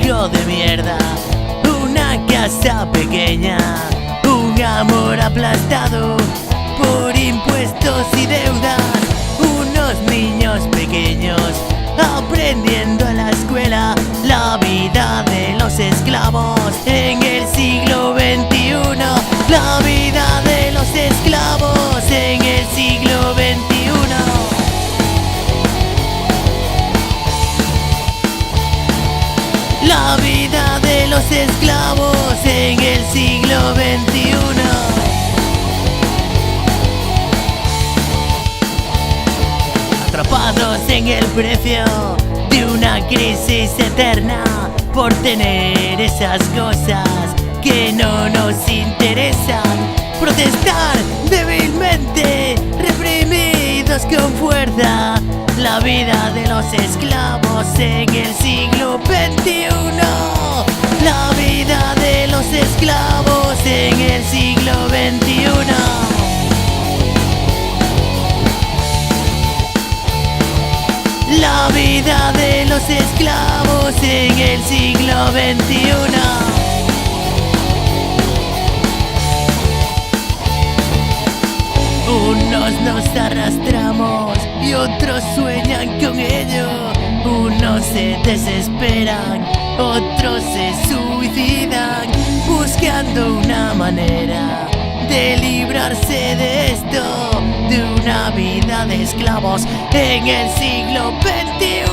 hijo de mierda, una casa pequeña, un amor aplastado por impuestos y deudas, unos niños pequeños aprendiendo en la escuela la vida de los esclavos en el siglo XXI. La vida de los esclavos en el siglo XXI. La vida de los esclavos en el siglo XXI. Atrapados en el precio de una crisis eterna por tener esas cosas que no nos interesan. Protestar débilmente, reprimidos con fuerza. La vida de los esclavos en el siglo XXI. La vida de los esclavos en el siglo XXI. La vida de los esclavos en el siglo XXI. Unos nos arrastramos y otros sueñan con ello. Unos se desesperan, otros se suicidan, buscando una manera de librarse de esto, de una vida de esclavos en el siglo XXI.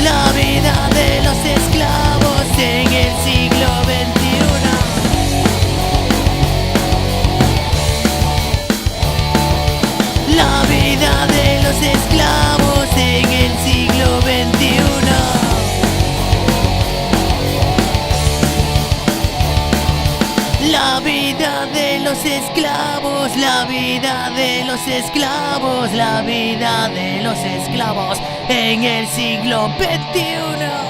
La vida de los esclavos en el siglo XXI. La vida de los esclavos en el siglo XXI. La vida de los esclavos, la vida de los esclavos, la vida de los esclavos en el siglo XXI.